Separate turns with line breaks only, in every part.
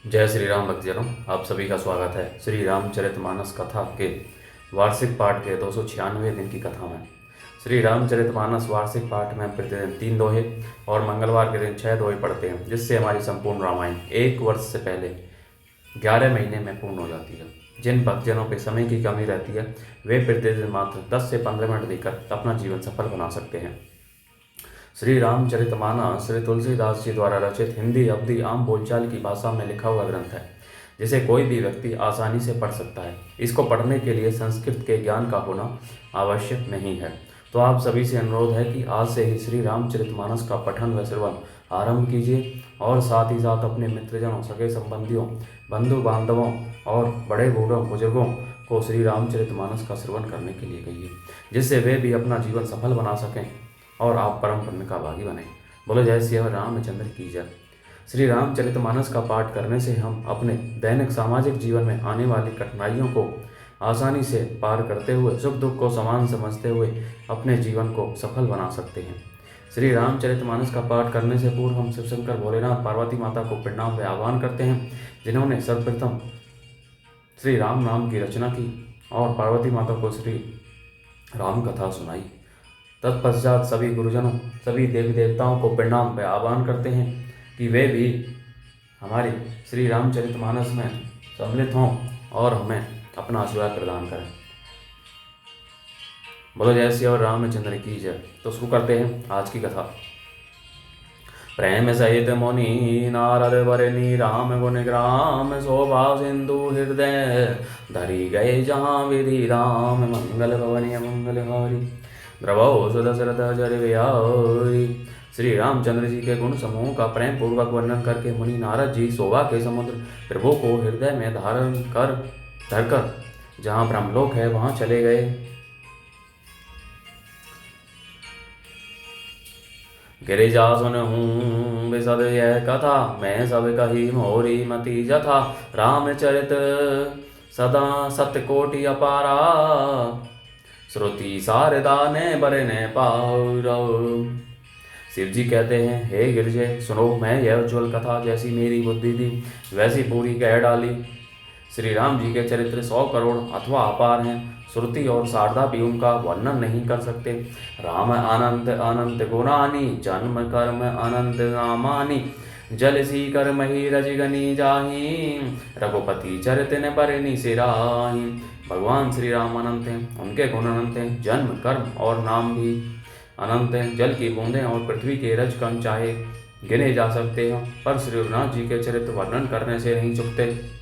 जय श्री राम भक्तजनों, आप सभी का स्वागत है श्री रामचरितमानस कथा के वार्षिक पाठ के 296वें दिन की कथा में। श्री रामचरितमानस वार्षिक पाठ में प्रतिदिन 3 दोहे और मंगलवार के दिन 6 दोहे पढ़ते हैं, जिससे हमारी संपूर्ण रामायण 1 वर्ष से पहले 11 महीने में पूर्ण हो जाती है। जिन भक्तजनों पे समय की कमी रहती है वे प्रतिदिन मात्र 10 से 15 मिनट देकर अपना जीवन सफल बना सकते हैं। श्री रामचरितमानस श्री तुलसीदास जी द्वारा रचित हिंदी अवधि आम बोलचाल की भाषा में लिखा हुआ ग्रंथ है, जिसे कोई भी व्यक्ति आसानी से पढ़ सकता है। इसको पढ़ने के लिए संस्कृत के ज्ञान का होना आवश्यक नहीं है। तो आप सभी से अनुरोध है कि आज से ही श्री रामचरितमानस का पठन व श्रवण आरंभ कीजिए और साथ ही साथ अपने मित्रजनों, सगे संबंधियों, बंधु बांधवों और बड़े बूढ़ों बुजुर्गों को श्री रामचरितमानस का श्रवण करने के लिए कहिए, जिससे वे भी अपना जीवन सफल बना सकें और आप परम पुण्य का भागी बने। बोलो जय श्री रामचंद्र की जय। श्री रामचरितमानस का पाठ करने से हम अपने दैनिक सामाजिक जीवन में आने वाली कठिनाइयों को आसानी से पार करते हुए सुख दुख को समान समझते हुए अपने जीवन को सफल बना सकते हैं। श्री रामचरितमानस का पाठ करने से पूर्व हम शिव शंकर भोलेनाथ पार्वती माता को प्रणाम व आह्वान करते हैं, जिन्होंने सर्वप्रथम श्री राम नाम की रचना की और पार्वती माता को श्री राम कथा सुनाई। तत्पश्चात सभी गुरुजनों, सभी देवी देवताओं को प्रणाम व आह्वान करते हैं कि वे भी हमारे श्री रामचरितमानस में सम्मिलित हों और हमें अपना आशीर्वाद प्रदान करें। बोलो जय श्री रामचंद्र की जय। तो शुरू करते हैं आज की कथा। प्रेम सहित मुनि नारद वरनी राम गुण ग्राम शोभा सिंधु हृदय धरी गए जहाँ विधि राम मंगल भवनी मंगलहारी द्रवो सुदशरथ जर विहारी। श्री रामचंद्र जी के गुण समूह का प्रेम पूर्वक वर्णन करके मुनि नारद जी शोभा के समुद्र प्रभु को हृदय में धारण कर धरकर जहाँ ब्रह्मलोक है वहाँ चले गए। गिरिजा सुनहूँ विशद यह कथा, मैं सब कही मोरी मति जथा। रामचरित सदा सत्य कोटि अपारा, श्रुति शारदा ने बरने पारो। शिव जी कहते हैं, हे गिरजे सुनो, मैं यह उज्ज्वल कथा जैसी मेरी बुद्धि थी वैसी पूरी कह डाली। श्री राम जी के चरित्र 100 करोड़ अथवा अपार हैं। श्रुति और शारदा भी उनका वर्णन नहीं कर सकते। राम अनंत अनंत गुणानी, जन्म कर्म अनंत नामानी। जल सी कर मही रजगनी जाही, रघुपति चरित ने बरनी सिराही। भगवान श्री राम अनंत हैं, उनके गुण अनंत हैं, जन्म कर्म और नाम भी अनंत हैं। जल की बूंदें और पृथ्वी के रज कण चाहे गिने जा सकते हैं, पर श्री रघुनाथ जी के चरित्र वर्णन करने से नहीं चुकते।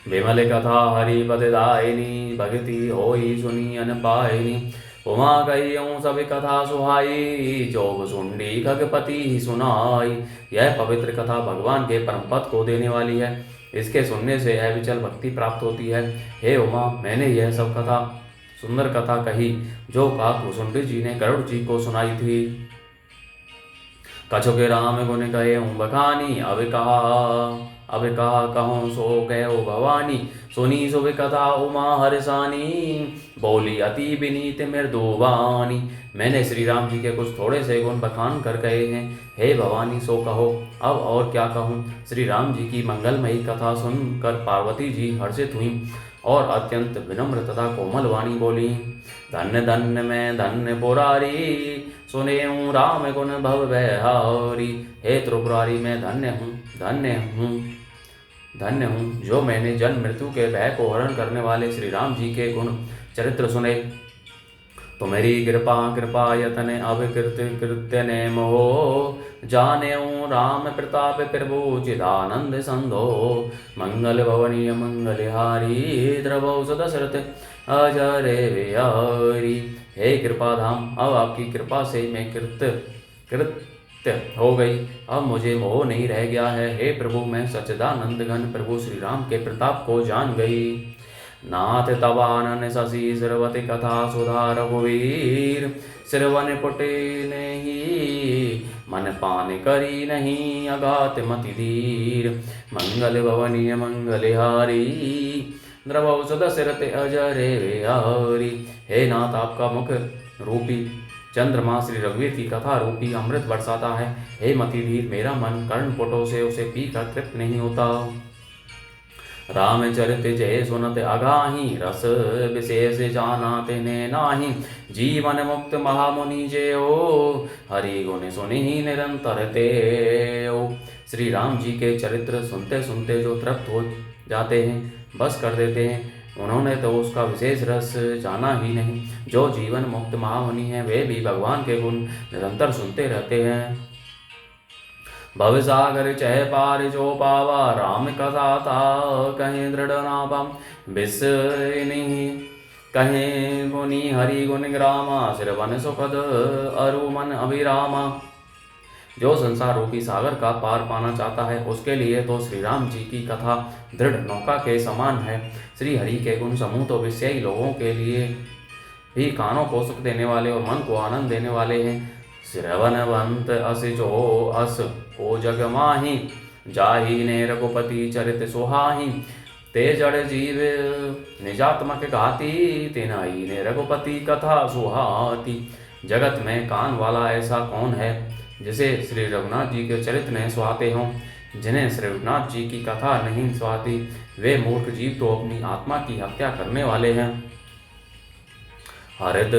विमल कथा हरिपद दायिनी, भगति होई सुनी अन पायनी। उमा कहियों सब कथा सुहाई, जोग सुंडी खगपति सुनाई। यह पवित्र कथा भगवान के परम पद को देने वाली है। इसके सुनने से अविचल भक्ति प्राप्त होती है। हे उमा, मैंने यह सब कथा सुंदर कथा कही जो काकुसुंडी जी ने गरुड़ जी को सुनाई थी। कछु के राम गुण कहे बखानी, अब कहा कहूँ सो गयो भवानी। सुनी शुभ कथा उमा हर्षानी, बोली अति विनीत मृदुवानी। मैंने श्री राम जी के कुछ थोड़े से गुण बखान कर कहे हैं, हे भवानी सो कहो। अब और क्या कहूँ। श्री राम जी की मंगलमयी कथा सुनकर पार्वती जी हर्षित हुई और अत्यंत विनम्र तथा कोमल वाणी बोली। धन्य धन्य मैं धन्य पुरारी, सुने हूँ राम गुण भव बहारी। हे त्रिपुरारी, मैं धन्य हूँ धन्य हूँ जो मैंने जन्म मृत्यु के भय को हरण करने वाले श्री राम जी के गुण चरित्र सुने। तुम्हारी कृपा यतने अविकृत कृत्य ने मोह, जाने राम प्रताप प्रभु चिदानंद संधो। मंगल भवनीय मंगलहारी, द्रवौ सदशरथ अजरे विहारी। हे कृपाधाम, अब आपकी कृपा से मैं कृत्य हो गई, अब मुझे मोह नहीं रह गया है। हे प्रभु, मैं सच्चिदानंद घन प्रभु श्री राम के प्रताप को जान गई। नाथ तवानन शशि श्रवति कथा सुधा रघुवीर, श्रवण पुटे नहीं मन पान करी नहीं अगात मति धीर। मंगल भवनीय मंगलहारी, द्रवौ सदशरथ अजरे विहारी। हे नाथ, आपका मुख रूपी चंद्रमा श्री रघुवीर की कथा रूपी अमृत बरसाता है। हे मतिधीर, मेरा मन कर्णपुटों से उसे पीकर तृप्त नहीं होता। रामचरित जय सुनत अगाही, रस विशेष जाना तेने नाही। जीवन मुक्त महामुनि जयो, हरि गुण सुनि निरंतर तेओ। श्री राम जी के चरित्र सुनते सुनते जो तृप्त हो जाते हैं, बस कर देते हैं, उन्होंने तो उसका विशेष रस जाना ही नहीं। जो जीवन मुक्त महामुनि हैं, वे भी भगवान के गुण निरंतर सुनते रहते हैं। भवसागर चह पार जो पावा, राम कथा था कहीं दृढ़ नापा। बिसरिनी कहीं गुनी हरि गुण ग्रामा, श्रवण सुखद अरु मन अभिरामा। जो संसार रूपी सागर का पार पाना चाहता है, उसके लिए तो श्री राम जी की कथा दृढ़ नौका के समान है। श्री हरि के गुण समूह तो विषयी लोगों के लिए भी कानों को सुख देने वाले और मन को आनंद देने वाले हैं। श्रवणवंत अस जो अस ओ जग माही, जाही ने रघुपति चरित सुहाही। ते जड़ जीव निजात्मक घाती, तेनाई ने रघुपति कथा सुहाती। जगत में कान वाला ऐसा कौन है जिसे श्री रघुनाथ जी के चरित्र ने सुहाते हों। जिन्हें श्री रघुनाथ जी की कथा नहीं सुहाती, वे मूर्ख जीव तो अपनी आत्मा की हत्या करने वाले हैं। हरित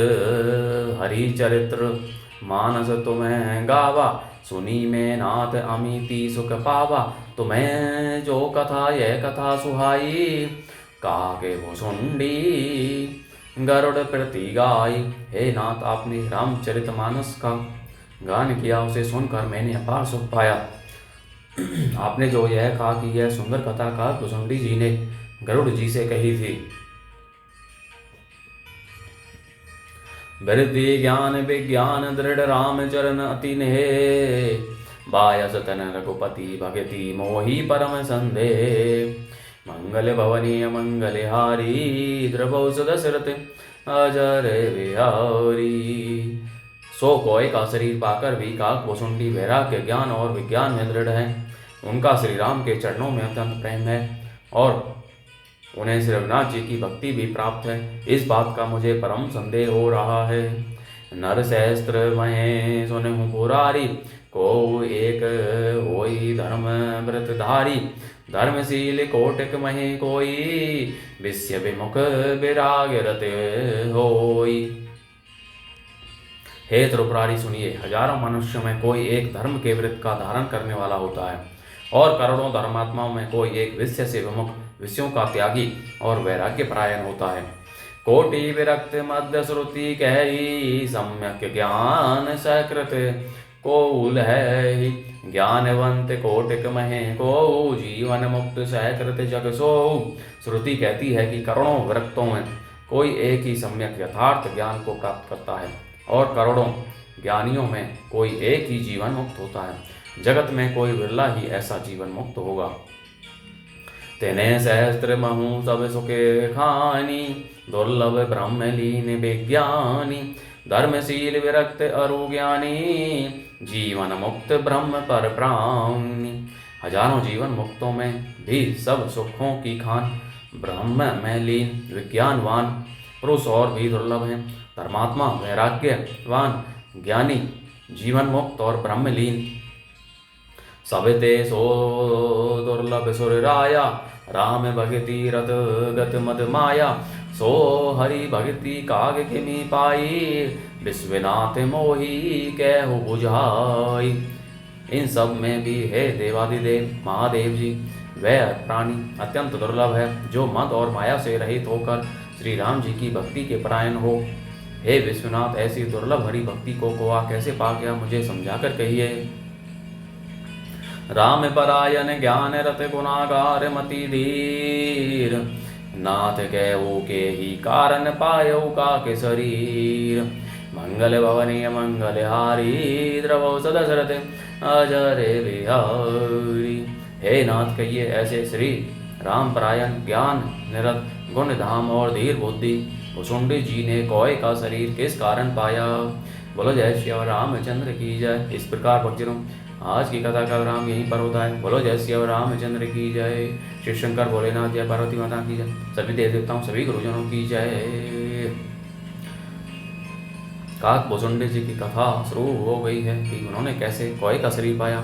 हरि चरित्र मानस तुम्हें गावा, सुनी में नाथ अमिति सुख पावा। तुम्हें जो कथा यह कथा सुहाई, काके भुसुंडी गरुड़ प्रति गाई। हे नाथ, आपने रामचरितमानस का गान किया, उसे सुनकर मैंने अपार सुख पाया। आपने जो यह कहा कि यह सुंदर कथा का भुसुंडी जी ने गरुड़ जी से कही थी। वृद्धि ज्ञान विज्ञान दृढ़ राम चरण अति नेहे, बायस तन रघुपति भगति मोहि परम संदेह। मंगल भवनीय मंगल हारी, द्रवौ दशरथ अजर बिहारी। सो कोय का शरीर पाकर भी काक भुसुंडी वैराग्य ज्ञान और विज्ञान में दृढ़ है। उनका श्री राम के चरणों में अत्यंत प्रेम है और उन्हें श्री रघुनाथ जी की भक्ति भी प्राप्त है। इस बात का मुझे परम संदेह हो रहा है। नर सहस्त्र महे सुनहु पुरारी, को एक होई धर्म व्रतधारी। धर्मशील कोटिक महे कोई, विश्य विमुख विराग रत होई। हे त्रिपुरारी सुनिए, हजारों मनुष्यों में कोई एक धर्म के व्रत का धारण करने वाला होता है और करोड़ों धर्मात्माओं में कोई एक विषय से विमुख, विषयों का त्यागी और वैराग्य परायण होता है। कोटि विरक्त मध्य श्रुति कही, सम्यक ज्ञान सकृत कोउल है। ज्ञानवंत कोटिक महे को, जीवन मुक्त सकृत जग सो। श्रुति कहती है कि करोड़ों विरक्तों में कोई एक ही सम्यक यथार्थ ज्ञान को प्राप्त करता है और करोड़ों ज्ञानियों में कोई एक ही जीवन मुक्त होता है। जगत में कोई बिरला ही ऐसा जीवन मुक्त होगा। तेने सहस्त्र महु सब सुखे खानी, दुर्लभ ब्रह्म लीन विज्ञानी। धर्मशील विरक्त अरु ज्ञानी, जीवन मुक्त ब्रह्म पर प्राणी। हजारों जीवन मुक्तों में भी सब सुखों की खान, ब्रह्म में लीन विज्ञानवान पुरुष और भी दुर्लभ हैं। धर्मात्मा वैराग्यवान ज्ञानी जीवन मुक्त और ब्रह्मलीन सबते सो दुर्लभ सुर राया। राम भगति रत गत मद माया, सो हरि भगति काग किमि पाई। विश्वनाथ मोहि कहु बुझाई। इन सब में भी हे देवादिदेव महादेव जी, वह प्राणी अत्यंत दुर्लभ है जो मद और माया से रहित होकर श्री राम जी की भक्ति के परायण हो। हे विश्वनाथ, ऐसी दुर्लभ हरि भक्ति को कोआ कैसे पा गया, मुझे समझाकर कहिए। राम परायण ज्ञान रत गुणागार मति धीर, नाथ कहु के ही कारण पायौ का के शरीर। मंगल भवनीय मंगल हारी, द्रवौ दशरथ अजर बिहारी। हे नाथ, कहिए ऐसे श्री राम परायण ज्ञान निरत गुण धाम और धीर बुद्धि भुसुंडी जी ने कोय का शरीर किस कारण पाया। बोलो जय श्री रामचंद्र की जय। इस प्रकार भक्तजनों, आज की कथा का विराम यहीं पर होता है। बोलो जय श्री रामचंद्र की जय। शिव शंकर भोलेनाथ जय, पार्वती माता की जय। सभी देव देवताओं, सभी गुरुजनों की जय। काक भुसुंडी जी की कथा शुरू हो गई है कि उन्होंने कैसे कौए का शरीर पाया।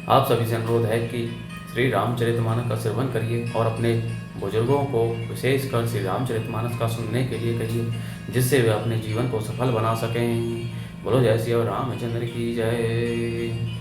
आप सभी से अनुरोध है कि श्री रामचरितमानस का श्रवण करिए और अपने बुजुर्गों को विशेषकर श्री रामचरितमानस का सुनने के लिए कहिए, जिससे वे अपने जीवन को सफल बना सकें। बोलो जय श्री रामचंद्र की जय।